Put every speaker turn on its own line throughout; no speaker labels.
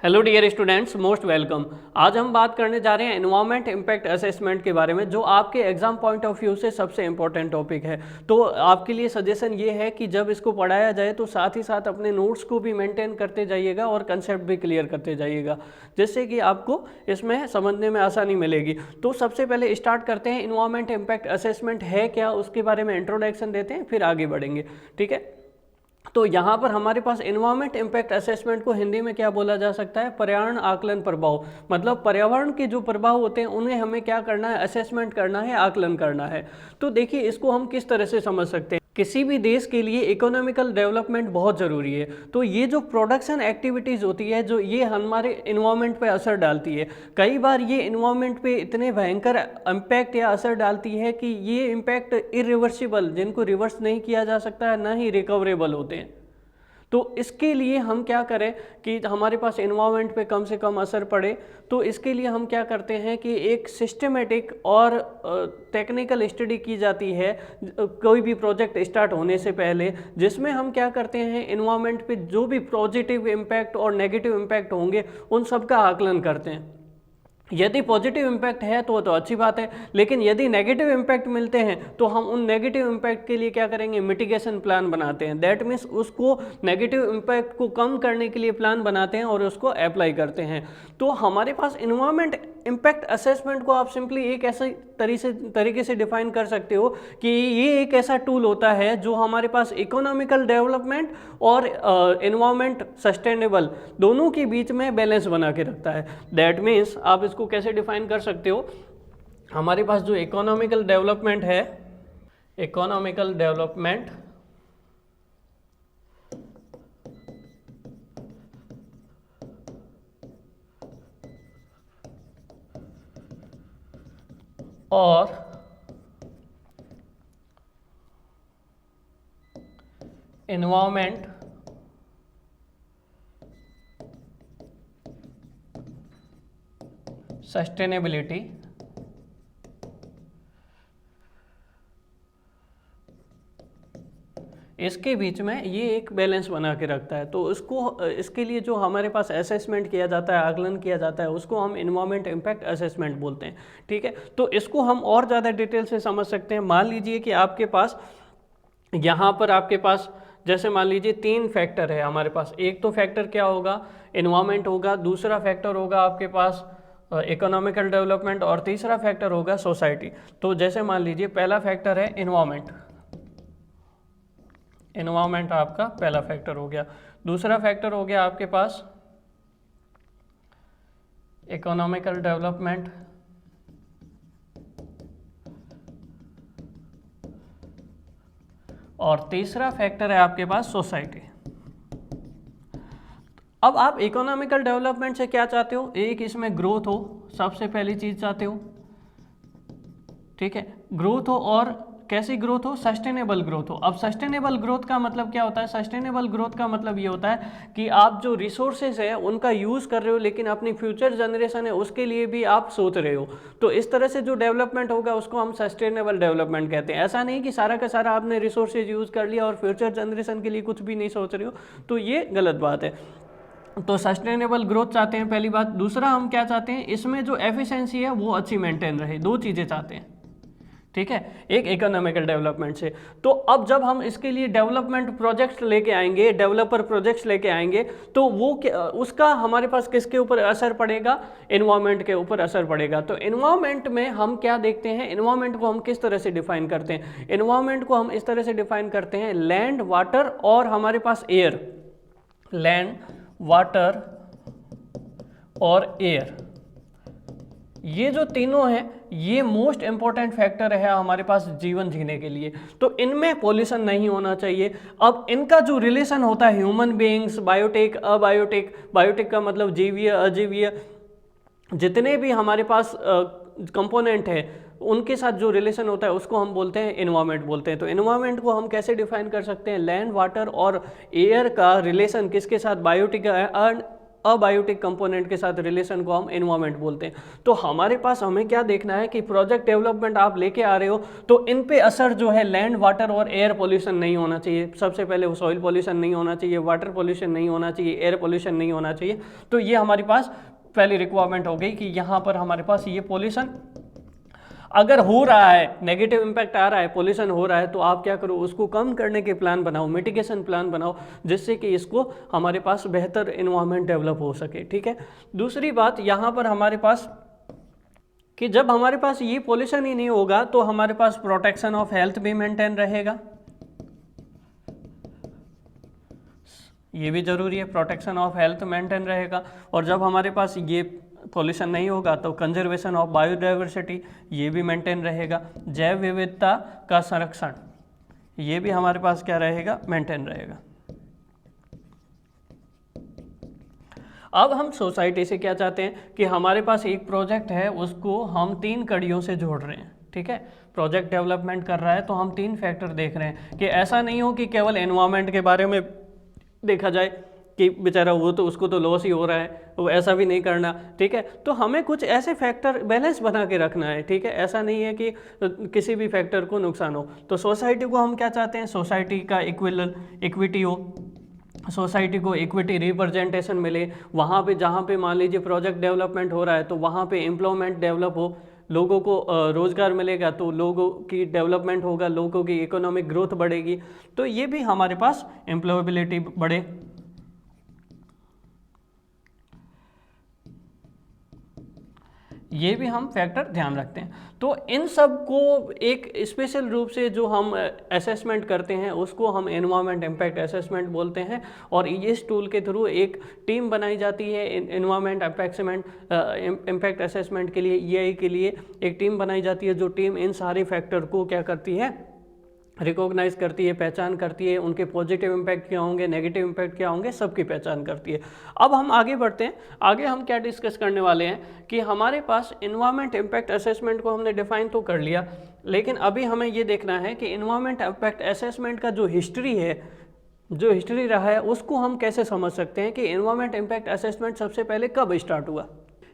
Hello dear students, most welcome. आज हम बात करने जा रहे हैं एनवायरनमेंट इम्पैक्ट असेसमेंट के बारे में, जो आपके एग्जाम पॉइंट ऑफ व्यू से सबसे इम्पोर्टेंट टॉपिक है। तो आपके लिए सजेशन ये है कि जब इसको पढ़ाया जाए तो साथ ही साथ अपने नोट्स को भी मेंटेन करते जाइएगा और कंसेप्ट भी क्लियर करते जाइएगा, जिससे कि आपको इसमें समझने में आसानी मिलेगी। तो सबसे पहले स्टार्ट करते हैं, एनवायरनमेंट इम्पैक्ट असेसमेंट है क्या, उसके बारे में इंट्रोडक्शन देते हैं, फिर आगे बढ़ेंगे। ठीक है, तो यहाँ पर हमारे पास एनवायरनमेंट इम्पैक्ट असेसमेंट को हिंदी में क्या बोला जा सकता है, पर्यावरण आकलन प्रभाव। मतलब पर्यावरण के जो प्रभाव होते हैं उन्हें हमें क्या करना है, असेसमेंट करना है, आकलन करना है। तो देखिए इसको हम किस तरह से समझ सकते हैं। किसी भी देश के लिए इकोनॉमिकल डेवलपमेंट बहुत ज़रूरी है। तो ये जो प्रोडक्शन एक्टिविटीज़ होती है, जो ये हमारे इन्वायरमेंट पे असर डालती है, कई बार ये इन्वायरमेंट पे इतने भयंकर इम्पैक्ट या असर डालती है कि ये इम्पैक्ट इरिवर्सिबल, जिनको रिवर्स नहीं किया जा सकता है, ना ही रिकवरेबल होते हैं। तो इसके लिए हम क्या करें कि हमारे पास एनवायरनमेंट पे कम से कम असर पड़े, तो इसके लिए हम क्या करते हैं कि एक सिस्टमेटिक और टेक्निकल स्टडी की जाती है कोई भी प्रोजेक्ट स्टार्ट होने से पहले, जिसमें हम क्या करते हैं, एनवायरनमेंट पे जो भी पॉजिटिव इम्पैक्ट और नेगेटिव इम्पैक्ट होंगे उन सब का आकलन करते हैं। यदि पॉजिटिव इम्पैक्ट है तो अच्छी बात है, लेकिन यदि नेगेटिव इम्पैक्ट मिलते हैं तो हम उन नेगेटिव इम्पैक्ट के लिए क्या करेंगे, मिटिगेशन प्लान बनाते हैं। दैट मीन्स उसको नेगेटिव इम्पैक्ट को कम करने के लिए प्लान बनाते हैं और उसको अप्लाई करते हैं। तो हमारे पास इन्वायरमेंट इम्पैक्ट असेसमेंट को आप सिंपली एक ऐसे तरीके से डिफाइन कर सकते हो कि ये एक ऐसा टूल होता है जो हमारे पास इकोनॉमिकल डेवलपमेंट और एनवायरनमेंट सस्टेनेबल दोनों के बीच में बैलेंस बना के रखता है। दैट मीन्स आप इसको कैसे डिफाइन कर सकते हो, हमारे पास जो इकोनॉमिकल डेवलपमेंट है, इकोनॉमिकल डेवलपमेंट और एनवायरनमेंट सस्टेनेबिलिटी इसके बीच में ये एक बैलेंस बना के रखता है। तो इसके लिए जो हमारे पास असेसमेंट किया जाता है, आकलन किया जाता है, उसको हम एनवायरनमेंट इम्पैक्ट असेसमेंट बोलते हैं। ठीक है, तो इसको हम और ज़्यादा डिटेल से समझ सकते हैं। मान लीजिए कि आपके पास यहाँ पर आपके पास जैसे मान लीजिए 3 फैक्टर है हमारे पास। एक तो फैक्टर क्या होगा, एनवायरनमेंट होगा, दूसरा फैक्टर होगा आपके पास इकोनॉमिकल डेवलपमेंट, और तीसरा फैक्टर होगा सोसाइटी। तो जैसे मान लीजिए पहला फैक्टर है एनवायरनमेंट, एनवायरनमेंट आपका पहला फैक्टर हो गया। दूसरा फैक्टर हो गया आपके पास इकोनॉमिकल डेवलपमेंट, और तीसरा फैक्टर है आपके पास सोसाइटी। अब आप इकोनॉमिकल डेवलपमेंट से क्या चाहते हो, एक इसमें ग्रोथ हो, सबसे पहली चीज चाहते हो। ठीक है, ग्रोथ हो, और कैसी ग्रोथ हो, सस्टेनेबल ग्रोथ हो। अब सस्टेनेबल ग्रोथ का मतलब क्या होता है, सस्टेनेबल ग्रोथ का मतलब ये होता है कि आप जो रिसोर्सेज है उनका यूज़ कर रहे हो, लेकिन अपनी फ्यूचर जनरेशन है उसके लिए भी आप सोच रहे हो। तो इस तरह से जो डेवलपमेंट होगा उसको हम सस्टेनेबल डेवलपमेंट कहते हैं। ऐसा नहीं कि सारा का सारा आपने रिसोर्सेज यूज़ कर लिया और फ्यूचर जनरेशन के लिए कुछ भी नहीं सोच रहे हो, तो ये गलत बात है। तो सस्टेनेबल ग्रोथ चाहते हैं, पहली बात। दूसरा हम क्या चाहते हैं, इसमें जो एफिशिएंसी है वो अच्छी मेंटेन रहे। दो चीज़ें चाहते हैं। ठीक है, एक इकोनॉमिकल डेवलपमेंट से। तो अब जब हम इसके लिए डेवलपमेंट प्रोजेक्ट्स लेके आएंगे, डेवलपर प्रोजेक्ट्स लेके आएंगे, तो वो उसका हमारे पास किसके ऊपर असर पड़ेगा, एनवायरनमेंट के ऊपर असर पड़ेगा। तो एनवायरनमेंट में हम क्या देखते हैं, एनवायरनमेंट को हम किस तरह से डिफाइन करते हैं, एनवायरनमेंट को हम इस तरह से डिफाइन करते हैं, लैंड, वाटर और हमारे पास एयर। लैंड, वाटर और एयर, ये जो तीनों हैं ये मोस्ट इंपॉर्टेंट फैक्टर है हमारे पास जीवन जीने के लिए। तो इनमें पॉल्यूशन नहीं होना चाहिए। अब इनका जो रिलेशन होता है human beings, biotic, abiotic, biotic का मतलब जीवीय, अजीवीय, जितने भी हमारे पास कंपोनेंट है उनके साथ जो रिलेशन होता है उसको हम बोलते हैं एनवायरनमेंट बोलते हैं। तो एनवायरनमेंट को हम कैसे डिफाइन कर सकते हैं, लैंड, वाटर और एयर का रिलेशन किसके साथ, बायोटिक अबायोटिक कंपोनेंट के साथ रिलेशन को हम एनवायरमेंट बोलते हैं। तो हमारे पास हमें क्या देखना है कि प्रोजेक्ट डेवलपमेंट आप लेके आ रहे हो तो इन पे असर जो है लैंड, वाटर और एयर पोल्यूशन नहीं होना चाहिए। सबसे पहले सॉइल पोल्यूशन नहीं होना चाहिए, वाटर पोल्यूशन नहीं होना चाहिए, एयर पोल्यूशन नहीं होना चाहिए। तो ये हमारे पास पहली रिक्वायरमेंट हो गई कि यहाँ पर हमारे पास ये पोल्यूशन अगर हो रहा है, नेगेटिव इम्पैक्ट आ रहा है, पोल्यूशन हो रहा है, तो आप क्या करो, उसको कम करने के प्लान बनाओ, मिटिगेशन प्लान बनाओ, जिससे कि इसको हमारे पास बेहतर एनवायरनमेंट डेवलप हो सके। ठीक है। दूसरी बात यहाँ पर हमारे पास कि जब हमारे पास ये पोल्यूशन ही नहीं होगा तो हमारे पास प्रोटेक्शन ऑफ हेल्थ भी मेंटेन रहेगा, ये भी जरूरी है, प्रोटेक्शन ऑफ हेल्थ मेंटेन रहेगा। और जब हमारे पास ये पॉल्यूशन नहीं होगा तो कंजर्वेशन ऑफ बायोडाइवर्सिटी ये भी मेंटेन रहेगा, जैव विविधता का संरक्षण ये भी हमारे पास क्या रहेगा, मेंटेन रहेगा। अब हम सोसाइटी से क्या चाहते हैं कि हमारे पास एक प्रोजेक्ट है, उसको हम 3 कड़ियों से जोड़ रहे हैं। ठीक है, प्रोजेक्ट डेवलपमेंट कर रहा है तो हम 3 फैक्टर देख रहे हैं कि ऐसा नहीं हो कि केवल एनवायरनमेंट के बारे में देखा जाए कि बेचारा वो तो उसको तो लॉस ही हो रहा है, वो ऐसा भी नहीं करना। ठीक है, तो हमें कुछ ऐसे फैक्टर बैलेंस बना के रखना है। ठीक है, ऐसा नहीं है कि किसी भी फैक्टर को नुकसान हो। तो सोसाइटी को हम क्या चाहते हैं, सोसाइटी का इक्विटी हो, सोसाइटी को इक्विटी रिप्रेजेंटेशन मिले, वहाँ पे जहाँ पे मान लीजिए प्रोजेक्ट डेवलपमेंट हो रहा है तो वहाँ पे एम्प्लॉयमेंट डेवलप हो, लोगों को रोज़गार मिलेगा तो लोगों की डेवलपमेंट होगा, लोगों की इकोनॉमिक ग्रोथ बढ़ेगी, तो ये भी हमारे पास एम्प्लॉयबिलिटी बढ़े। ये भी हम फैक्टर ध्यान रखते हैं। तो इन सब को एक स्पेशल रूप से जो हम असेसमेंट करते हैं उसको हम एनवायरनमेंट इम्पैक्ट असेसमेंट बोलते हैं। और इस टूल के थ्रू एक टीम बनाई जाती है एनवायरनमेंट इम्पैक्ट असेसमेंट के लिए, EI के लिए एक टीम बनाई जाती है, जो टीम इन सारे फैक्टर को क्या करती है, रिकॉग्नाइज करती है, पहचान करती है, उनके पॉजिटिव इम्पैक्ट क्या होंगे, नेगेटिव इम्पैक्ट क्या होंगे, सबकी पहचान करती है। अब हम आगे बढ़ते हैं, आगे हम क्या डिस्कस करने वाले हैं कि हमारे पास एनवायरनमेंट इम्पैक्ट असेसमेंट को हमने डिफाइन तो कर लिया, लेकिन अभी हमें ये देखना है कि एनवायरनमेंट इम्पैक्ट असेसमेंट का जो हिस्ट्री रहा है उसको हम कैसे समझ सकते हैं कि एनवायरनमेंट इम्पैक्ट असेसमेंट सबसे पहले कब स्टार्ट हुआ।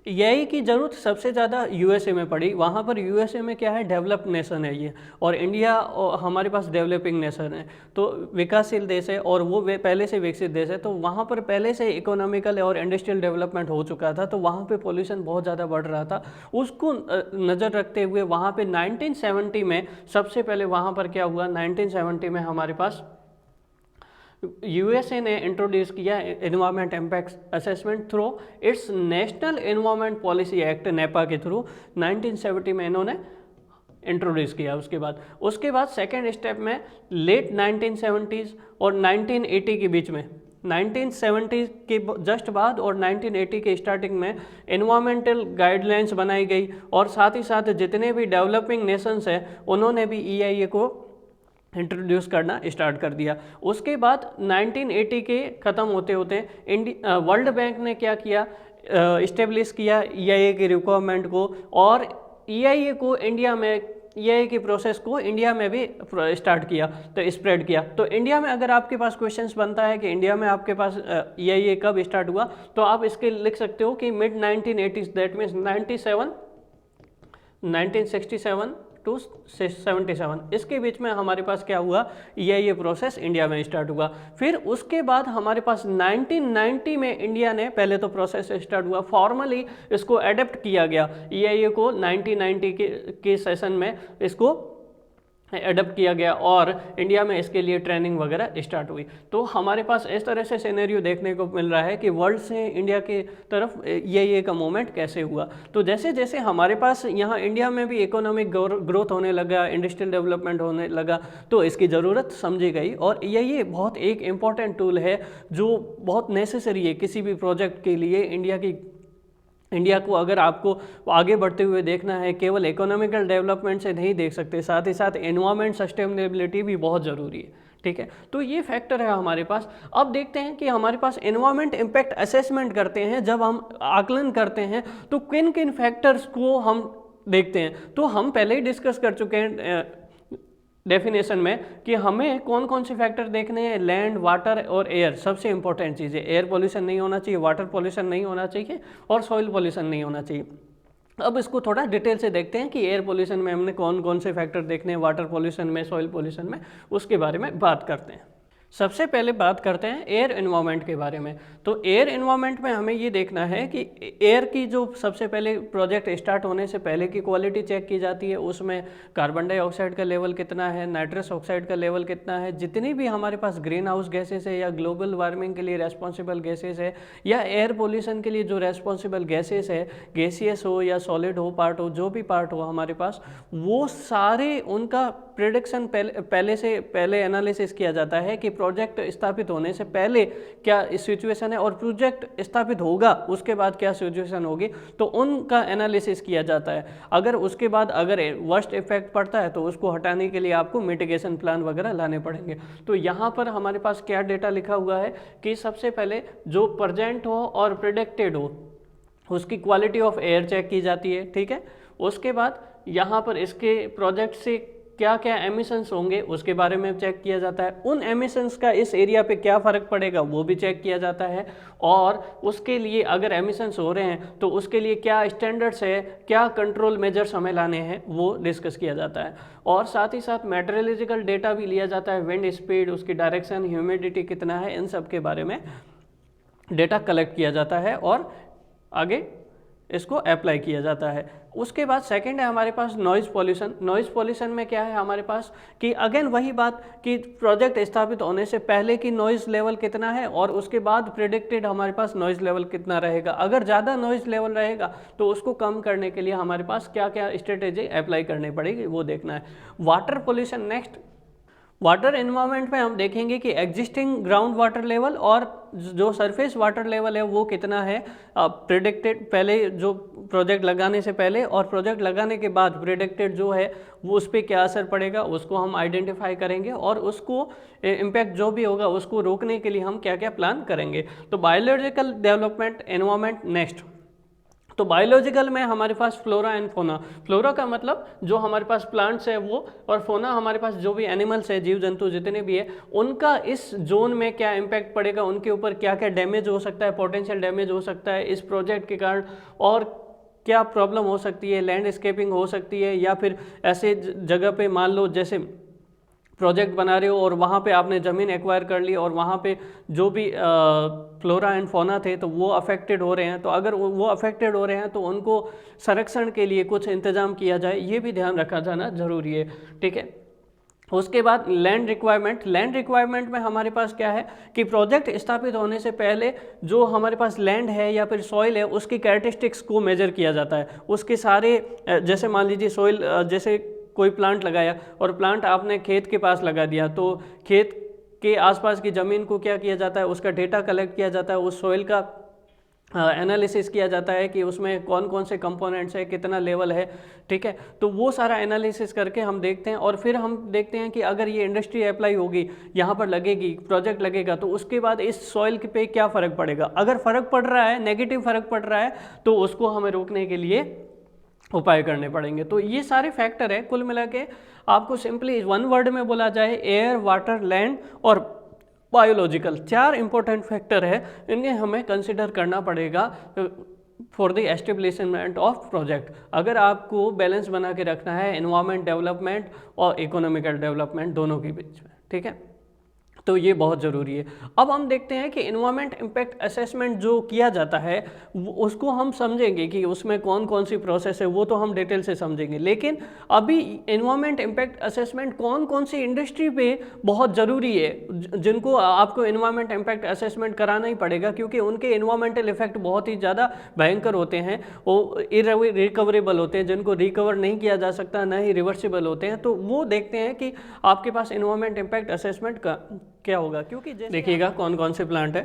यही की ज़रूरत सबसे ज़्यादा USA में पड़ी। वहाँ पर USA में क्या है, डेवलप्ड नेशन है ये, और इंडिया हमारे पास डेवलपिंग नेशन है, तो विकासशील देश है और वो पहले से विकसित देश है। तो वहाँ पर पहले से इकोनॉमिकल और इंडस्ट्रियल डेवलपमेंट हो चुका था, तो वहाँ पे पॉल्यूशन बहुत ज़्यादा बढ़ रहा था। उसको नज़र रखते हुए वहाँ पे 1970 में सबसे पहले वहाँ पर क्या हुआ, 1970 में हमारे पास USA ने इंट्रोड्यूस किया environment impact assessment through it's national environment policy act, Nipah के थ्रू 1970 में इन्होंने इंट्रोड्यूस किया। उसके बाद सेकेंड स्टेप में लेट 1970s और 1980 के बीच में, 1970 के जस्ट बाद और 1980 के स्टार्टिंग में एनवायरमेंटल गाइडलाइंस बनाई गई, और साथ ही साथ जितने भी डेवलपिंग नेशंस हैं उन्होंने भी EIA को इंट्रोड्यूस करना स्टार्ट कर दिया। उसके बाद 1980 के ख़त्म होते होते वर्ल्ड बैंक ने क्या किया, इस्टेब्लिश किया EIA की रिक्वायरमेंट को, और EIA को इंडिया में, EIA की प्रोसेस को इंडिया में भी स्टार्ट किया, तो स्प्रेड किया। तो इंडिया में अगर आपके पास क्वेश्चंस बनता है कि इंडिया में आपके पास EIA कब स्टार्ट हुआ, तो आप इसके लिख सकते हो कि mid 1980s, that means 1967 to 77, इसके बीच में हमारे पास क्या हुआ, EIA प्रोसेस इंडिया में स्टार्ट हुआ। फिर उसके बाद हमारे पास 1990 में इंडिया ने पहले तो प्रोसेस स्टार्ट हुआ, फॉर्मली इसको एडप्ट किया गया, EIA को 1990 के सेशन में इसको एडप्ट किया गया और इंडिया में इसके लिए ट्रेनिंग वगैरह स्टार्ट हुई। तो हमारे पास इस तरह से सिनेरियो देखने को मिल रहा है कि वर्ल्ड से इंडिया के तरफ EIA का मूवमेंट कैसे हुआ। तो जैसे जैसे हमारे पास यहाँ इंडिया में भी इकोनॉमिक ग्रोथ होने लगा, इंडस्ट्रियल डेवलपमेंट होने लगा, तो इसकी ज़रूरत समझी गई। और EIA बहुत एक इम्पॉर्टेंट टूल है जो बहुत नेसेसरी है किसी भी प्रोजेक्ट के लिए। इंडिया को अगर आपको आगे बढ़ते हुए देखना है, केवल इकोनॉमिकल डेवलपमेंट से नहीं देख सकते, साथ ही साथ एनवायरमेंट सस्टेनेबिलिटी भी बहुत ज़रूरी है। ठीक है, तो ये फैक्टर है हमारे पास। अब देखते हैं कि हमारे पास एनवायरमेंट इम्पैक्ट असेसमेंट करते हैं, जब हम आकलन करते हैं तो किन किन फैक्टर्स को हम देखते हैं। तो हम पहले ही डिस्कस कर चुके हैं डेफिनेशन में कि हमें कौन कौन से फैक्टर देखने हैं, लैंड, वाटर और एयर, सबसे इंपॉर्टेंट चीज़ है। एयर पोल्यूशन नहीं होना चाहिए, वाटर पोल्यूशन नहीं होना चाहिए और सॉइल पोल्यूशन नहीं होना चाहिए। अब इसको थोड़ा डिटेल से देखते हैं कि एयर पोल्यूशन में हमने कौन कौन से फैक्टर देखने हैं, वाटर पोल्यूशन में, सॉइल पोल्यूशन में, उसके बारे में बात करते हैं। सबसे पहले बात करते हैं एयर एनवायरनमेंट के बारे में। तो एयर एनवायरनमेंट में हमें ये देखना है कि एयर की जो सबसे पहले प्रोजेक्ट स्टार्ट होने से पहले की क्वालिटी चेक की जाती है। उसमें कार्बन डाइऑक्साइड का लेवल कितना है, नाइट्रस ऑक्साइड का लेवल कितना है, जितनी भी हमारे पास ग्रीन हाउस गैसेस है या ग्लोबल वार्मिंग के लिए रेस्पॉन्सिबल गैसेस है या एयर पोल्यूशन के लिए जो रेस्पॉन्सिबल गैसेस है, गैसियस हो या सॉलिड हो, पार्ट हो, जो भी पार्ट हो हमारे पास, वो सारे उनका प्रिडिक्शन पहले एनालिसिस किया जाता है कि प्रोजेक्ट स्थापित होने से पहले क्या सिचुएशन है और प्रोजेक्ट स्थापित होगा उसके बाद क्या सिचुएशन होगी, तो उनका एनालिसिस किया जाता है। अगर उसके बाद अगर वर्स्ट इफेक्ट पड़ता है तो उसको हटाने के लिए आपको मिटिगेशन प्लान वगैरह लाने पड़ेंगे। तो यहाँ पर हमारे पास क्या डेटा लिखा हुआ है कि सबसे पहले जो प्रेजेंट हो और प्रिडिक्टेड हो उसकी क्वालिटी ऑफ एयर चेक की जाती है, ठीक है। उसके बाद यहाँ पर इसके प्रोजेक्ट से क्या क्या एमिशंस होंगे उसके बारे में चेक किया जाता है। उन एमिशंस का इस एरिया पे क्या फ़र्क पड़ेगा वो भी चेक किया जाता है। और उसके लिए अगर एमिशंस हो रहे हैं तो उसके लिए क्या स्टैंडर्ड्स है, क्या कंट्रोल मेजर्स हमें लाने हैं, वो डिस्कस किया जाता है। और साथ ही साथ मेट्रोलॉजिकल डेटा भी लिया जाता है, विंड स्पीड, उसकी डायरेक्शन, ह्यूमिडिटी कितना है, इन सब के बारे में डेटा कलेक्ट किया जाता है और आगे इसको अप्लाई किया जाता है। उसके बाद सेकंड है हमारे पास नॉइज़ पॉल्यूशन। नॉइज़ पॉल्यूशन में क्या है हमारे पास कि अगेन वही बात कि प्रोजेक्ट स्थापित होने से पहले की नॉइज़ लेवल कितना है और उसके बाद प्रेडिक्टेड हमारे पास नॉइज़ लेवल कितना रहेगा। अगर ज़्यादा नॉइज़ लेवल रहेगा तो उसको कम करने के लिए हमारे पास क्या क्या स्ट्रेटेजी अप्लाई करनी पड़ेगी वो देखना है। Water pollution next. Water environment में हम देखेंगे कि एग्जिस्टिंग ग्राउंड वाटर लेवल और जो सरफेस वाटर लेवल है वो कितना है प्रेडिक्टेड, पहले जो प्रोजेक्ट लगाने से पहले और प्रोजेक्ट लगाने के बाद प्रेडिक्टेड जो है वो उस पर क्या असर पड़ेगा उसको हम आइडेंटिफाई करेंगे और उसको इम्पैक्ट जो भी होगा उसको रोकने के लिए हम क्या क्या प्लान करेंगे। तो बायोलॉजिकल डेवलपमेंट एनवायरनमेंट नेक्स्ट। तो बायोलॉजिकल में हमारे पास फ्लोरा एंड फोना। फ्लोरा का मतलब जो हमारे पास प्लांट्स है वो, और फोना हमारे पास जो भी एनिमल्स है, जीव जंतु जितने भी है, उनका इस जोन में क्या इम्पैक्ट पड़ेगा, उनके ऊपर क्या क्या डैमेज हो सकता है, पोटेंशियल डैमेज हो सकता है इस प्रोजेक्ट के कारण, और क्या प्रॉब्लम हो सकती है, लैंडस्केपिंग हो सकती है, या फिर ऐसे जगह पे मान लो जैसे प्रोजेक्ट बना रहे हो और वहाँ पे आपने ज़मीन एक्वायर कर ली और वहाँ पे जो भी फ्लोरा एंड फौना थे तो वो अफेक्टेड हो रहे हैं, तो अगर वो अफेक्टेड हो रहे हैं तो उनको संरक्षण के लिए कुछ इंतज़ाम किया जाए, ये भी ध्यान रखा जाना ज़रूरी है, ठीक है। उसके बाद लैंड रिक्वायरमेंट। लैंड रिक्वायरमेंट में हमारे पास क्या है कि प्रोजेक्ट स्थापित होने से पहले जो हमारे पास लैंड है या फिर सॉइल है उसकी कैरेक्टरिस्टिक्स को मेजर किया जाता है। उसके सारे जैसे मान लीजिए सॉइल, जैसे कोई प्लांट लगाया और प्लांट आपने खेत के पास लगा दिया, तो खेत के आसपास की ज़मीन को क्या किया जाता है, उसका डेटा कलेक्ट किया जाता है, उस सॉइल का एनालिसिस किया जाता है कि उसमें कौन कौन से कंपोनेंट्स है, कितना लेवल है, ठीक है। तो वो सारा एनालिसिस करके हम देखते हैं और फिर हम देखते हैं कि अगर ये इंडस्ट्री अप्लाई होगी, यहाँ पर लगेगी, प्रोजेक्ट लगेगा, तो उसके बाद इस सॉइल पे क्या फ़र्क पड़ेगा। अगर फ़र्क पड़ रहा है, नेगेटिव फ़र्क पड़ रहा है, तो उसको हमें रोकने के लिए उपाय करने पड़ेंगे। तो ये सारे फैक्टर है, कुल मिला के आपको सिंपली वन वर्ड में बोला जाए, एयर, वाटर, लैंड और बायोलॉजिकल, 4 इंपॉर्टेंट फैक्टर है, इन्हें हमें कंसिडर करना पड़ेगा for the establishment of project. अगर आपको बैलेंस बना के रखना है एनवायरमेंट डेवलपमेंट और इकोनॉमिकल डेवलपमेंट दोनों के बीच में, ठीक है, तो ये बहुत ज़रूरी है। अब हम देखते हैं कि इन्वायरमेंट इम्पैक्ट असेसमेंट जो किया जाता है उसको हम समझेंगे कि उसमें कौन कौन सी प्रोसेस है, वो तो हम डिटेल से समझेंगे, लेकिन अभी इन्वायरमेंट इम्पैक्ट असेसमेंट कौन कौन सी इंडस्ट्री पे बहुत ज़रूरी है, जिनको आपको इन्वायरमेंट इम्पैक्ट असेसमेंट कराना ही पड़ेगा, क्योंकि उनके इन्वायरमेंटल इफेक्ट बहुत ही ज़्यादा भयंकर होते हैं, वो इरिकवरेबल होते हैं, जिनको रिकवर नहीं किया जा सकता, ना ही रिवर्सिबल होते हैं। तो वो देखते हैं कि आपके पास इन्वायरमेंट इम्पैक्ट असेसमेंट का क्या होगा, क्योंकि देखिएगा कौन कौन से प्लांट है।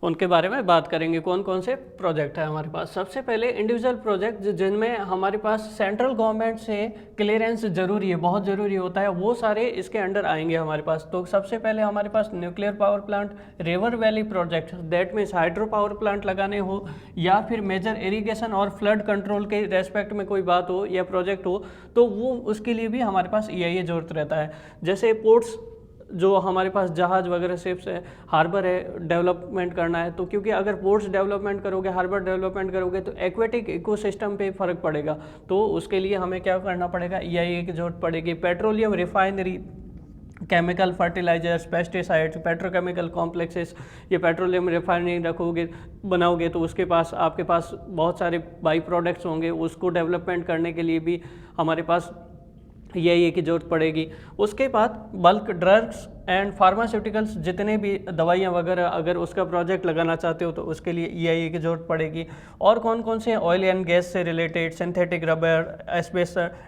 उनके बारे में बात करेंगे। कौन कौन से प्रोजेक्ट है हमारे पास। सबसे पहले इंडिविजुअल प्रोजेक्ट जिनमें हमारे पास सेंट्रल गवर्नमेंट से क्लियरेंस जरूरी है, बहुत ज़रूरी होता है, वो सारे इसके अंडर आएंगे हमारे पास। तो सबसे पहले हमारे पास nuclear power plant, river valley project, that means hydro power plant लगाने हो, या फिर मेजर इरीगेशन और फ्लड कंट्रोल के रेस्पेक्ट में कोई बात हो या प्रोजेक्ट हो, तो वो उसके लिए भी हमारे पास EIA जरूरत रहता है। जैसे पोर्ट्स, जो हमारे पास जहाज़ वगैरह शिप्स है, हार्बर है, डेवलपमेंट करना है, तो क्योंकि अगर पोर्ट्स डेवलपमेंट करोगे, हार्बर डेवलपमेंट करोगे, तो एक्वेटिक इकोसिस्टम पे फ़र्क पड़ेगा। तो उसके लिए हमें क्या करना पड़ेगा, EIA की जरूरत पड़ेगी। Petroleum refinery, chemical fertilisers, pesticides, petrochemical complexes, ये पेट्रोलियम रिफाइनरी रखोगे, बनाओगे, तो उसके पास आपके पास बहुत सारे बाई प्रोडक्ट्स होंगे, उसको डेवलपमेंट करने के लिए भी हमारे पास EIA की ज़रूरत पड़ेगी। उसके बाद बल्क ड्रग्स एंड फार्मास्यूटिकल्स, जितने भी दवाइयाँ वगैरह अगर उसका प्रोजेक्ट लगाना चाहते हो तो उसके लिए EIA की ज़रूरत पड़ेगी। और कौन कौन से, ऑयल एंड गैस से रिलेटेड, सिंथेटिक रबर,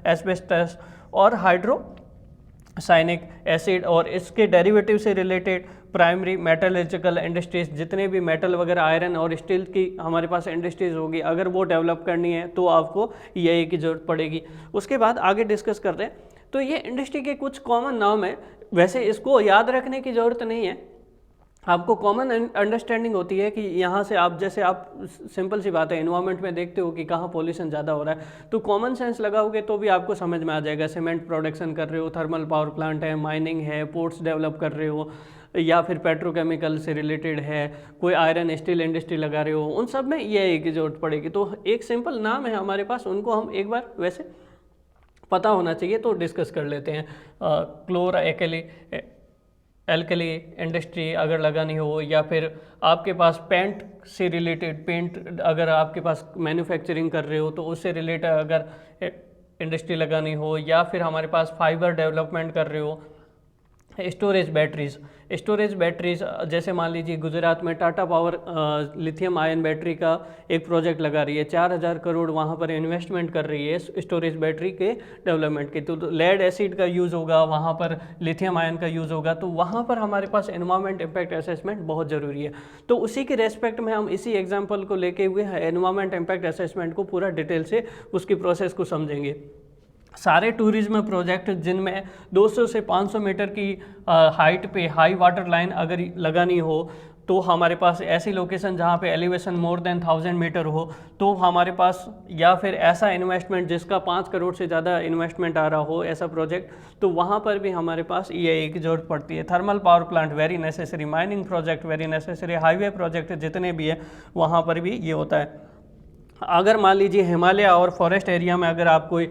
एस्बेस्टस और हाइड्रोसायनिक एसिड और इसके डेरिवेटिव से रिलेटेड, प्राइमरी मेटलर्जिकल इंडस्ट्रीज, जितने भी मेटल वगैरह, आयरन और स्टील की हमारे पास इंडस्ट्रीज होगी, अगर वो डेवलप करनी है तो आपको EIA की ज़रूरत पड़ेगी। उसके बाद आगे डिस्कस करते हैं। तो ये इंडस्ट्री के कुछ कॉमन नाम है, वैसे इसको याद रखने की ज़रूरत नहीं है, आपको कॉमन अंडरस्टैंडिंग होती है कि यहाँ से आप, जैसे आप सिंपल सी बात है, एनवायरनमेंट में देखते हो कि कहाँ पॉल्यूशन ज़्यादा हो रहा है, तो कॉमन सेंस लगाओगे तो भी आपको समझ में आ जाएगा। सीमेंट प्रोडक्शन कर रहे हो, थर्मल पावर प्लांट है, माइनिंग है, पोर्ट्स डेवलप कर रहे हो, या फिर पेट्रोकेमिकल से रिलेटेड है, कोई आयरन स्टील इंडस्ट्री लगा रहे हो, उन सब में EIA की ज़रूरत पड़ेगी। तो एक सिंपल नाम है हमारे पास, उनको हम एक बार वैसे पता होना चाहिए, तो डिस्कस कर लेते हैं। क्लोर एल्कली इंडस्ट्री अगर लगानी हो, या फिर आपके पास पेंट से रिलेटेड, पेंट अगर आपके पास मैन्युफैक्चरिंग कर रहे हो तो उससे रिलेटेड अगर इंडस्ट्री लगानी हो, या फिर हमारे पास फाइबर डेवलपमेंट कर रहे हो, स्टोरेज बैटरीज, जैसे मान लीजिए गुजरात में Tata power lithium ion battery का एक प्रोजेक्ट लगा रही है, 4000 करोड़ वहाँ पर इन्वेस्टमेंट कर रही है स्टोरेज बैटरी के डेवलपमेंट के। तो लेड एसिड का यूज़ होगा वहाँ पर, लिथियम आयन का यूज़ होगा, तो वहाँ पर हमारे पास एनवायरमेंट इम्पैक्ट असेसमेंट बहुत ज़रूरी है। तो उसी के रेस्पेक्ट में हम इसी एग्जाम्पल को लेके हुए एनवायरमेंट इम्पैक्ट असेसमेंट को पूरा डिटेल से उसकी प्रोसेस को समझेंगे। सारे टूरिज्म प्रोजेक्ट जिनमें 200 से 500 मीटर की हाइट पे हाई वाटर लाइन अगर लगानी हो, तो हमारे पास ऐसी लोकेशन जहाँ पे एलिवेशन मोर देन 1000 मीटर हो, तो हमारे पास, या फिर ऐसा इन्वेस्टमेंट जिसका 5 करोड़ से ज़्यादा इन्वेस्टमेंट आ रहा हो, ऐसा प्रोजेक्ट, तो वहाँ पर भी हमारे पास EIA की ज़रूरत पड़ती है। Thermal power plant very necessary, mining project very necessary, highway project जितने भी है वहाँ पर भी ये होता है। अगर मान लीजिए हिमालय और फॉरेस्ट एरिया में अगर आप कोई,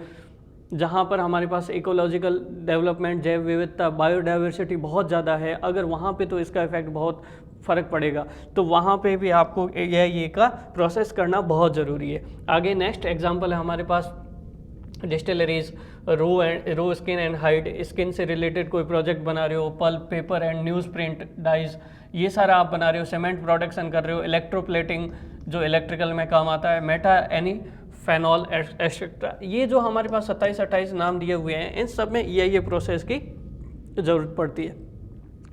जहाँ पर हमारे पास इकोलॉजिकल डेवलपमेंट, जैव विविधता, बायोडाइवर्सिटी बहुत ज़्यादा है, अगर वहाँ पे तो इसका इफेक्ट बहुत फ़र्क पड़ेगा, तो वहाँ पे भी आपको EIA का प्रोसेस करना बहुत ज़रूरी है। आगे नेक्स्ट एग्जांपल है हमारे पास distilleries, raw skin and hide, skin से रिलेटेड कोई प्रोजेक्ट बना रहे हो, pulp, paper and newsprint, dyes, ये सारा आप बना रहे हो, सीमेंट प्रोडक्शन कर रहे हो, इलेक्ट्रोप्लेटिंग जो इलेक्ट्रिकल में काम आता है, मेटा एनी फेनॉल एक्सेट्रा, ये जो हमारे पास 27-28 नाम दिए हुए हैं, इन सब में EIA प्रोसेस की ज़रूरत पड़ती है।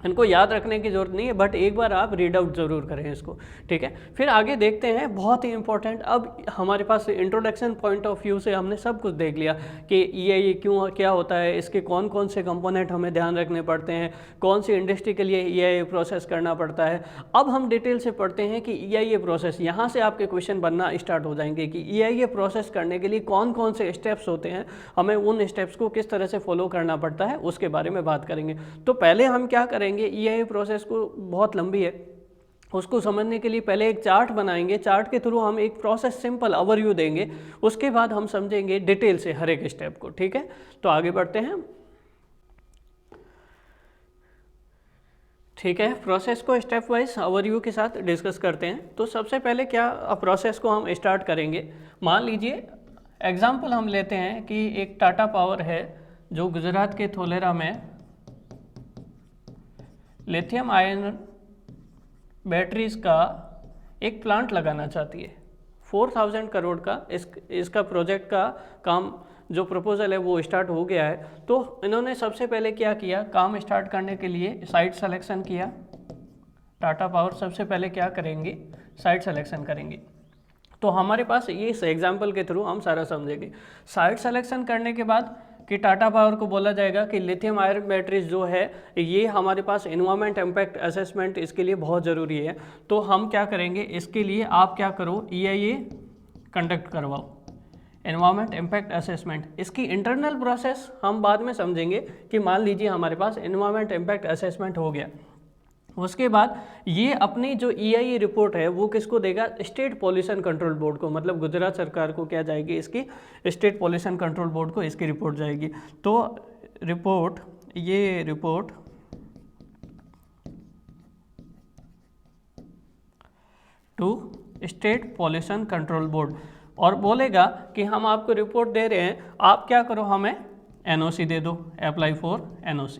इनको याद रखने की ज़रूरत नहीं है, बट एक बार आप रीड आउट ज़रूर करें इसको, ठीक है। फिर आगे देखते हैं, बहुत ही इंपॉर्टेंट, अब हमारे पास इंट्रोडक्शन पॉइंट ऑफ व्यू से हमने सब कुछ देख लिया कि EIA क्यों, क्या होता है, इसके कौन कौन से कंपोनेंट हमें ध्यान रखने पड़ते हैं, कौन सी इंडस्ट्री के लिए EIA प्रोसेस करना पड़ता है। अब हम डिटेल से पढ़ते हैं कि EIA प्रोसेस, यहाँ से आपके क्वेश्चन बनना स्टार्ट हो जाएंगे कि EIA प्रोसेस करने के लिए कौन कौन से स्टेप्स होते हैं, हमें उन स्टेप्स को किस तरह से फॉलो करना पड़ता है, उसके बारे में बात करेंगे। तो पहले हम क्या करेंगे, EIA प्रोसेस को बहुत लंबी है, उसको समझने के लिए पहले एक चार्ट बनाएंगे, चार्ट के थ्रू हम एक प्रोसेस सिंपल ओवरव्यू देंगे, उसके बाद हम समझेंगे डिटेल से हर एक स्टेप को, ठीक है। तो आगे बढ़ते हैं, ठीक है। प्रोसेस को स्टेप वाइज ओवरव्यू के साथ डिस्कस करते हैं। तो सबसे पहले क्या प्रोसेस को हम स्टार्ट करेंगे, मान लीजिए एग्जांपल हम लेते हैं कि एक टाटा पावर है जो गुजरात के थोलेरा में लिथियम आयन बैटरीज का एक प्लांट लगाना चाहती है, 4000 करोड़ का इसका प्रोजेक्ट का काम जो प्रपोजल है वो स्टार्ट हो गया है। तो इन्होंने सबसे पहले क्या किया, काम स्टार्ट करने के लिए साइट सिलेक्शन किया, टाटा पावर सबसे पहले क्या करेंगे, साइट सिलेक्शन करेंगे। तो हमारे पास ये इस एग्जाम्पल के थ्रू हम सारा समझेंगे। साइट सिलेक्शन करने के बाद कि टाटा पावर को बोला जाएगा कि लिथियम आयरन बैटरीज जो है ये हमारे पास एनवायरमेंट इम्पैक्ट असेसमेंट इसके लिए बहुत ज़रूरी है। तो हम क्या करेंगे, इसके लिए आप क्या करो, EIA कंडक्ट करवाओ, एनवायरमेंट इम्पैक्ट असेसमेंट। इसकी इंटरनल प्रोसेस हम बाद में समझेंगे कि मान लीजिए हमारे पास एनवायरमेंट इम्पैक्ट असेसमेंट हो गया, उसके बाद ये अपनी जो EIA रिपोर्ट है वो किसको देगा, स्टेट पॉल्यूशन कंट्रोल बोर्ड को, मतलब गुजरात सरकार को क्या जाएगी, इसकी स्टेट पॉल्यूशन कंट्रोल बोर्ड को इसकी रिपोर्ट जाएगी। तो रिपोर्ट, ये report to state pollution control board, और बोलेगा कि हम आपको रिपोर्ट दे रहे हैं, आप क्या करो, हमें NOC दे दो, अप्लाई फॉर NOC।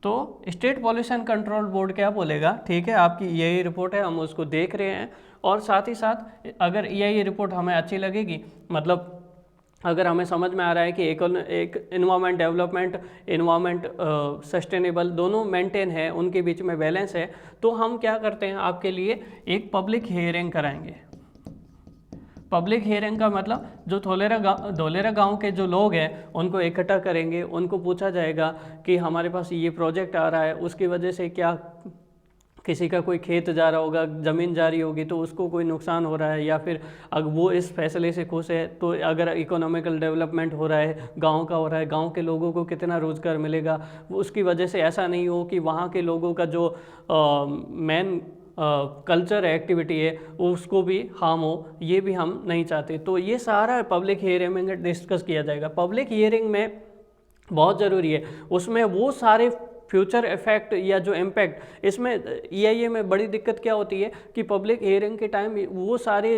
तो स्टेट पॉल्यूशन कंट्रोल बोर्ड क्या बोलेगा, ठीक है आपकी EIA रिपोर्ट है, हम उसको देख रहे हैं, और साथ ही साथ अगर EIA रिपोर्ट हमें अच्छी लगेगी, मतलब अगर हमें समझ में आ रहा है कि एक इन्वायरमेंट डेवलपमेंट, इन्वायरमेंट सस्टेनेबल दोनों मेंटेन है, उनके बीच में बैलेंस है, तो हम क्या करते हैं, आपके लिए एक पब्लिक हियरिंग कराएंगे। पब्लिक हियरिंग का मतलब जो धोलेरा गांव के जो लोग हैं उनको इकट्ठा करेंगे, उनको पूछा जाएगा कि हमारे पास ये प्रोजेक्ट आ रहा है, उसकी वजह से क्या किसी का कोई खेत जा रहा होगा, ज़मीन जा रही होगी तो उसको कोई नुकसान हो रहा है, या फिर अगर वो इस फैसले से खुश है, तो अगर इकोनॉमिकल डेवलपमेंट हो रहा है, गांव का हो रहा है, गांव के लोगों को कितना रोज़गार मिलेगा, उसकी वजह से ऐसा नहीं हो कि वहाँ के लोगों का जो मेन कल्चर एक्टिविटी है उसको भी हार्म हो, ये भी हम नहीं चाहते। तो ये सारा पब्लिक हियरिंग में डिस्कस किया जाएगा। पब्लिक हियरिंग में बहुत ज़रूरी है, उसमें वो सारे फ्यूचर इफेक्ट या जो इम्पैक्ट, इसमें EIA में बड़ी दिक्कत क्या होती है कि पब्लिक हियरिंग के टाइम वो सारे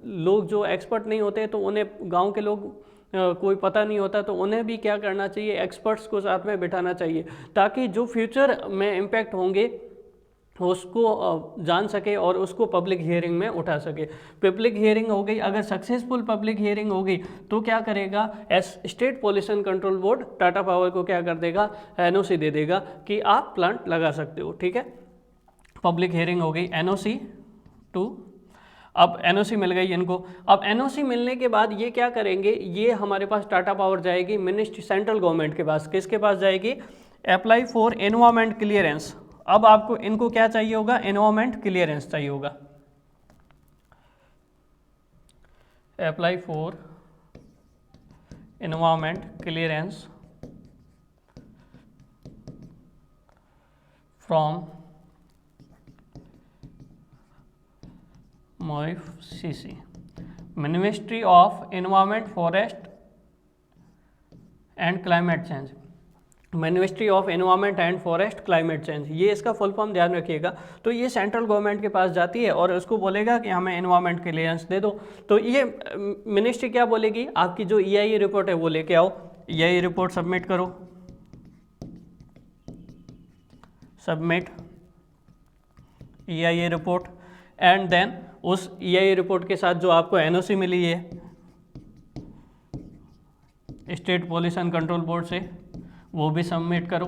लोग जो एक्सपर्ट नहीं होते, तो उन्हें गांव के लोग कोई पता नहीं होता, तो उन्हें भी क्या करना चाहिए, एक्सपर्ट्स को साथ में बिठाना चाहिए, ताकि जो फ्यूचर में इम्पैक्ट होंगे उसको जान सके और उसको पब्लिक हियरिंग में उठा सके। पब्लिक हियरिंग हो गई, अगर सक्सेसफुल पब्लिक हियरिंग हो गई तो क्या करेगा, state pollution control board Tata power को क्या कर देगा, NOC दे देगा कि आप प्लांट लगा सकते हो। ठीक है, पब्लिक हियरिंग हो गई, NOC 2, अब NOC मिल गई इनको। अब NOC मिलने के बाद ये क्या करेंगे, ये हमारे पास टाटा पावर जाएगी मिनिस्ट्री, सेंट्रल गवर्नमेंट के पास, किसके पास जाएगी, अप्लाई फॉर एनवायरमेंट क्लियरेंस। अब आपको इनको क्या चाहिए होगा, एनवायरमेंट क्लियरेंस चाहिए होगा, apply for environment clearance from MOIFCC, ministry of environment, forest and climate change, ministry of environment and forest climate change, ये इसका फुल फॉर्म ध्यान रखिएगा। तो ये सेंट्रल गवर्नमेंट के पास जाती है और उसको बोलेगा कि हमें एनवायरमेंट क्लियरेंस दे दो। तो ये मिनिस्ट्री क्या बोलेगी, आपकी जो EIA रिपोर्ट है वो लेके आओ, EIA रिपोर्ट सबमिट करो, submit EIA report, and then उस EIA रिपोर्ट के साथ जो आपको NOC मिली है स्टेट पॉल्यूशन कंट्रोल बोर्ड से, वो भी सबमिट करो।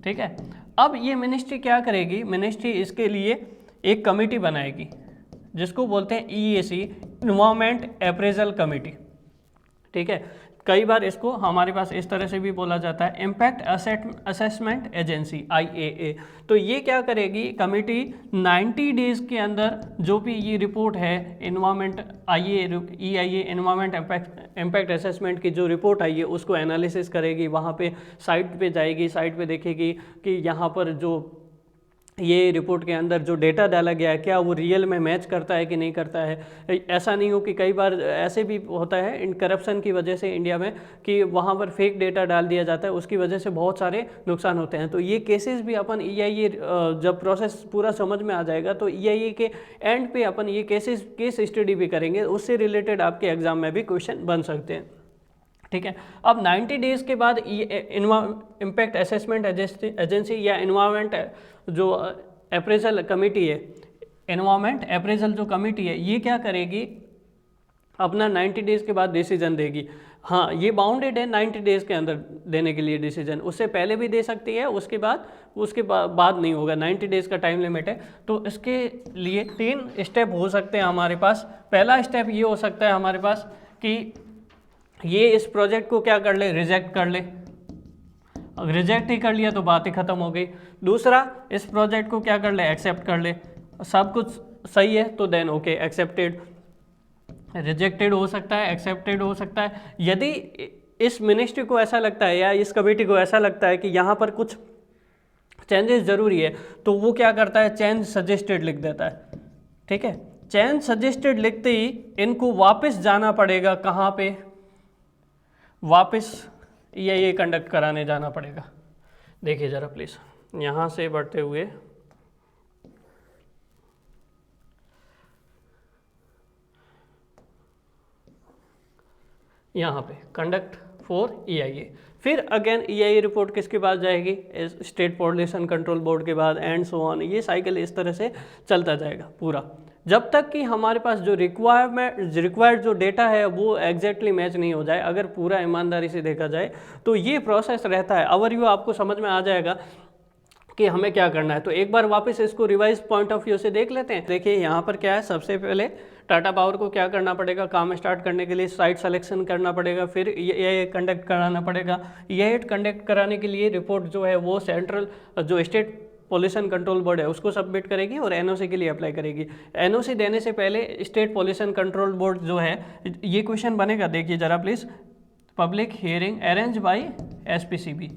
ठीक है, अब ये मिनिस्ट्री क्या करेगी, मिनिस्ट्री इसके लिए एक कमेटी बनाएगी जिसको बोलते हैं EAC, इन्वायरमेंट अप्रेजल कमेटी। ठीक है, कई बार इसको हमारे पास इस तरह से भी बोला जाता है, इम्पैक्ट असेसमेंट एजेंसी, IAA। तो ये क्या करेगी कमेटी, 90 डेज़ के अंदर जो भी ये रिपोर्ट है environment EIA environment impact assessment की जो रिपोर्ट आई है उसको एनालिसिस करेगी, वहाँ पे साइट पे जाएगी, साइट पे देखेगी कि यहाँ पर जो ये रिपोर्ट के अंदर जो डेटा डाला गया है क्या वो रियल में मैच करता है कि नहीं करता है। ऐसा नहीं हो कि कई बार ऐसे भी होता है इन करप्शन की वजह से इंडिया में कि वहाँ पर फेक डेटा डाल दिया जाता है, उसकी वजह से बहुत सारे नुकसान होते हैं। तो ये केसेस भी अपन EIA जब प्रोसेस पूरा समझ में आ जाएगा तो EIA के एंड पे अपन ये केस स्टडी भी करेंगे, उससे रिलेटेड आपके एग्जाम में भी क्वेश्चन बन सकते हैं। ठीक है, अब 90 डेज़ के बाद इम्पैक्ट असेसमेंट एजेंसी या इन्वायरमेंट जो अप्रेजल कमेटी है, इन्वायरमेंट अप्रेजल जो कमेटी है, ये क्या करेगी, अपना 90 डेज़ के बाद डिसीजन देगी। हाँ, ये बाउंडेड है 90 डेज़ के अंदर देने के लिए डिसीजन, उससे पहले भी दे सकती है, उसके बाद नहीं होगा, 90 डेज़ का टाइम लिमिट है। तो इसके लिए 3 स्टेप हो सकते हैं हमारे पास। पहला स्टेप ये हो सकता है हमारे पास कि ये इस प्रोजेक्ट को क्या कर ले, रिजेक्ट कर ले। अगर रिजेक्ट ही कर लिया तो बात ही ख़त्म हो गई। दूसरा, इस प्रोजेक्ट को क्या कर ले, एक्सेप्ट कर ले। सब कुछ सही है तो देन ओके, एक्सेप्टेड। रिजेक्टेड हो सकता है, एक्सेप्टेड हो सकता है। यदि इस मिनिस्ट्री को ऐसा लगता है या इस कमेटी को ऐसा लगता है कि यहाँ पर कुछ चेंजेस ज़रूरी है, तो वो क्या करता है, चेंज सजेस्टेड लिख देता है। ठीक है, चेंज सजेस्टेड लिखते ही इनको वापस जाना पड़ेगा, कहाँ पे, वापस ये कंडक्ट कराने जाना पड़ेगा। देखिए ज़रा प्लीज़, यहाँ से बढ़ते हुए यहाँ पे कंडक्ट फॉर EIA, फिर अगेन EIA रिपोर्ट किसके पास जाएगी, स्टेट पॉल्यूशन कंट्रोल बोर्ड के बाद, एंड सो ऑन। ये साइकिल इस तरह से चलता जाएगा पूरा, जब तक कि हमारे पास जो रिक्वायर्ड जो डेटा है वो एग्जैक्टली मैच नहीं हो जाए। अगर पूरा ईमानदारी से देखा जाए तो ये प्रोसेस रहता है। ओवरव्यू आपको समझ में आ जाएगा कि हमें क्या करना है। तो एक बार वापस इसको रिवाइज पॉइंट ऑफ व्यू से देख लेते हैं। देखिए यहाँ पर क्या है, सबसे पहले टाटा पावर को क्या करना पड़ेगा, काम स्टार्ट करने के लिए साइट सिलेक्शन करना पड़ेगा, फिर ये कंडक्ट कराना पड़ेगा। ये कंडक्ट कराने के लिए रिपोर्ट जो है वो सेंट्रल जो स्टेट पॉल्यूशन कंट्रोल बोर्ड है उसको सबमिट करेगी और NOC के लिए अप्लाई करेगी। NOC देने से पहले स्टेट पॉल्यूशन कंट्रोल बोर्ड जो है, ये क्वेश्चन बनेगा, देखिए ज़रा please, public hearing arrange by SPCB,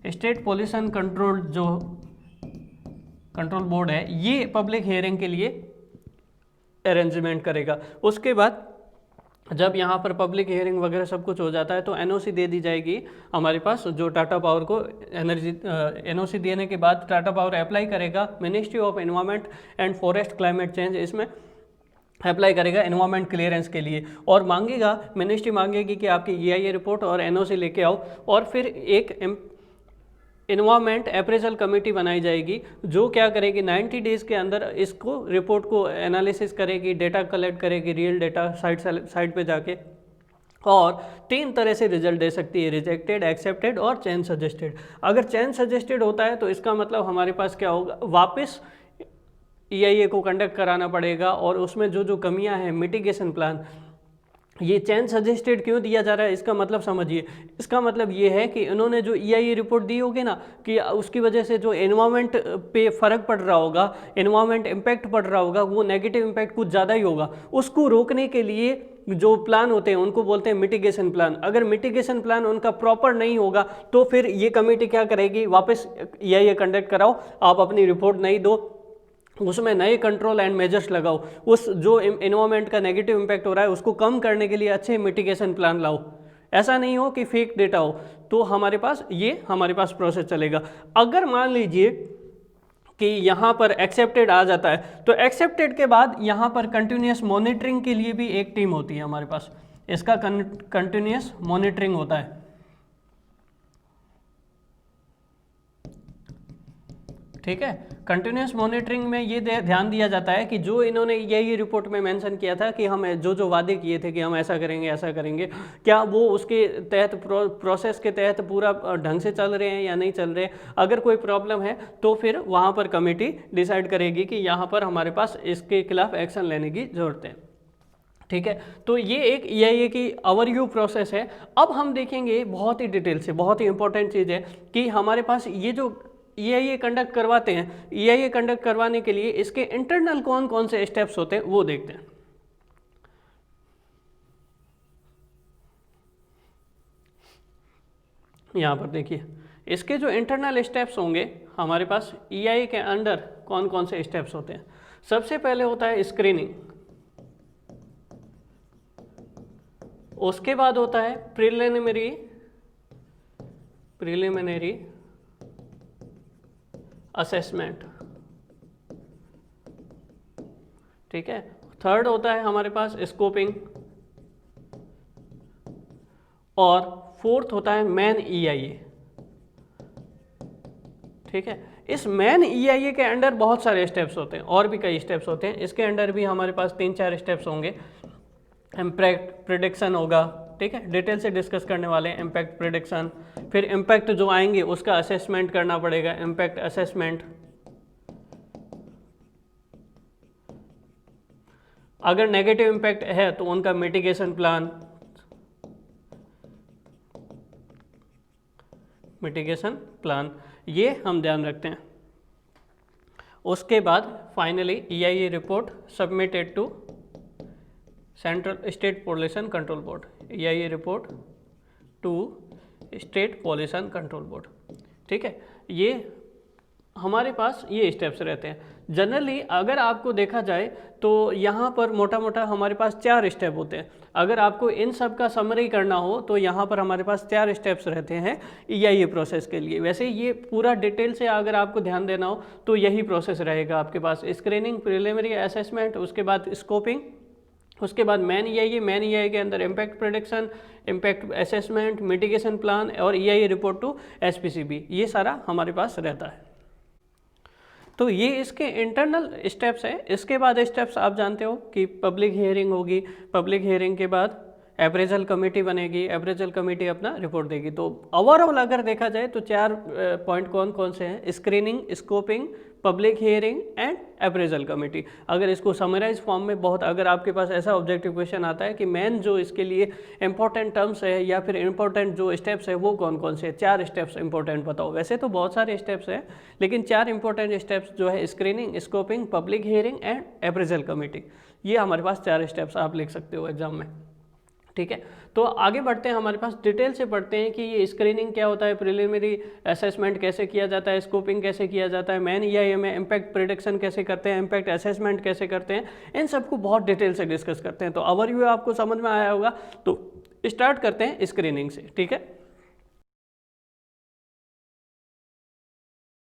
state pollution control board है, ये पब्लिक हियरिंग के लिए अरेंजमेंट करेगा। उसके बाद जब यहाँ पर पब्लिक हियरिंग वगैरह सब कुछ हो जाता है तो NOC दे दी जाएगी हमारे पास, जो टाटा पावर को NOC देने के बाद टाटा पावर अप्लाई करेगा ministry of environment and forest climate change, इसमें अप्लाई करेगा एनवायरनमेंट क्लियरेंस के लिए, और मांगेगा, मिनिस्ट्री मांगेगी कि आपकी EIA रिपोर्ट और NOC लेके आओ, और फिर एक एनवायरनमेंट अप्रेजल कमेटी बनाई जाएगी जो क्या करेगी, 90 डेज़ के अंदर इसको रिपोर्ट को एनालिसिस करेगी, डेटा कलेक्ट करेगी, रियल डेटा साइट पे जाके, और 3 तरह से रिजल्ट दे सकती है, रिजेक्टेड, एक्सेप्टेड और चेंज सजेस्टेड। अगर चेंज सजेस्टेड होता है तो इसका मतलब हमारे पास क्या होगा, वापस EIA को कंडक्ट कराना पड़ेगा, और उसमें जो जो कमियां हैं, मिटिगेशन प्लान। ये चेंज सजेस्टेड क्यों दिया जा रहा है, इसका मतलब समझिए। इसका मतलब ये है कि इन्होंने जो EIA रिपोर्ट दी होगी ना, कि उसकी वजह से जो एनवायरनमेंट पे फ़र्क पड़ रहा होगा, एनवायरनमेंट इम्पैक्ट पड़ रहा होगा, वो नेगेटिव इम्पैक्ट कुछ ज़्यादा ही होगा। उसको रोकने के लिए जो प्लान होते हैं उनको बोलते हैं मिटिगेशन प्लान। अगर मिटिगेशन प्लान उनका प्रॉपर नहीं होगा तो फिर ये कमेटी क्या करेगी, वापस EIA कंडक्ट कराओ, आप अपनी रिपोर्ट नहीं दो, उसमें नए कंट्रोल एंड मेजर्स लगाओ, उस जो एनवायरनमेंट का नेगेटिव इम्पैक्ट हो रहा है उसको कम करने के लिए अच्छे मिटिगेशन प्लान लाओ। ऐसा नहीं हो कि फेक डेटा हो, तो हमारे पास प्रोसेस चलेगा। अगर मान लीजिए कि यहाँ पर एक्सेप्टेड आ जाता है, तो एक्सेप्टेड के बाद यहाँ पर कंटिन्यूस मॉनिटरिंग के लिए भी एक टीम होती है हमारे पास, इसका कंटिन्यूस मॉनिटरिंग होता है। ठीक है, कंटिन्यूस मॉनिटरिंग में ये ध्यान दिया जाता है कि जो इन्होंने यही रिपोर्ट में मेंशन किया था कि हम जो वादे किए थे कि हम ऐसा करेंगे, क्या वो उसके तहत प्रोसेस के तहत पूरा ढंग से चल रहे हैं या नहीं चल रहे। अगर कोई प्रॉब्लम है तो फिर वहाँ पर कमेटी डिसाइड करेगी कि यहाँ पर हमारे पास इसके खिलाफ एक्शन लेने की ज़रूरत है। ठीक है, तो ये एक EIA की ओवरव्यू प्रोसेस है। अब हम देखेंगे बहुत ही डिटेल से, बहुत ही इंपॉर्टेंट चीज़ है कि हमारे पास ये जो EIA कंडक्ट करवाते हैं, EIA कंडक्ट करवाने के लिए इसके इंटरनल कौन कौन से स्टेप्स होते हैं वो देखते हैं। यहाँ पर देखिए, इसके जो इंटरनल स्टेप्स होंगे हमारे पास EIA के अंडर कौन कौन से स्टेप्स होते हैं। सबसे पहले होता है स्क्रीनिंग, उसके बाद होता है प्रिलिमिनरी असेसमेंट। ठीक है, थर्ड होता है हमारे पास स्कोपिंग, और फोर्थ होता है मेन EIA। ठीक है, इस मेन EIA के अंडर बहुत सारे स्टेप्स होते हैं, और भी कई स्टेप्स होते हैं। इसके अंडर भी हमारे पास 3-4 स्टेप्स होंगे। प्रेडिक्शन होगा, ठीक है, डिटेल से डिस्कस करने वाले हैं इम्पैक्ट प्रिडिक्शन। फिर इम्पैक्ट जो आएंगे उसका असेसमेंट करना पड़ेगा, इम्पैक्ट असेसमेंट। अगर नेगेटिव इम्पैक्ट है तो उनका मिटिगेशन प्लान, मिटिगेशन प्लान, ये हम ध्यान रखते हैं। उसके बाद finally EIA report submitted to central state pollution control board, EIA report to state pollution control board. ठीक है, ये हमारे पास ये स्टेप्स रहते हैं। जनरली अगर आपको देखा जाए तो यहाँ पर मोटा मोटा हमारे पास 4 स्टेप होते हैं। अगर आपको इन सब का समरी करना हो तो यहाँ पर हमारे पास 4 स्टेप्स रहते हैं EIA प्रोसेस के लिए। वैसे ये पूरा डिटेल से अगर आपको ध्यान देना हो तो यही प्रोसेस रहेगा आपके पास, स्क्रीनिंग, प्रिलिमिनरी असेसमेंट, उसके बाद स्कोपिंग, उसके बाद मैन EIA के अंदर impact prediction, impact assessment, mitigation plan और EIA रिपोर्ट टू SPCB, ये सारा हमारे पास रहता है। तो ये इसके इंटरनल स्टेप्स हैं। इसके बाद स्टेप्स आप जानते हो कि पब्लिक हियरिंग होगी, पब्लिक हियरिंग के बाद अप्रेजल कमेटी बनेगी, अप्रेजल कमेटी अपना रिपोर्ट देगी। तो ओवरऑल अगर देखा जाए तो 4 पॉइंट कौन कौन से हैं, screening, scoping, public hearing and appraisal committee. अगर इसको समराइज फॉर्म में बहुत, अगर आपके पास ऐसा ऑब्जेक्टिव क्वेश्चन आता है कि मेन जो इसके लिए इंपॉर्टेंट टर्म्स है या फिर इंपॉर्टेंट जो स्टेप्स है वो कौन कौन से हैं, 4 स्टेप्स इंपॉर्टेंट बताओ। वैसे तो बहुत सारे स्टेप्स हैं लेकिन 4 इंपॉर्टेंट स्टेप्स जो है screening, scoping, public hearing and appraisal committee, ये हमारे पास 4 स्टेप्स आप लिख सकते हो एग्जाम में। ठीक है, तो आगे बढ़ते हैं, हमारे पास डिटेल से पढ़ते हैं कि ये स्क्रीनिंग क्या होता है, प्रिलिमिनरी असेसमेंट कैसे किया जाता है, स्कोपिंग कैसे किया जाता है, मैन EIA में इम्पैक्ट प्रिडिक्शन कैसे करते हैं, इम्पैक्ट असेसमेंट कैसे करते हैं, इन सबको बहुत डिटेल से डिस्कस करते हैं। तो ओवरव्यू आपको समझ में आया होगा, तो स्टार्ट करते हैं स्क्रीनिंग से। ठीक है,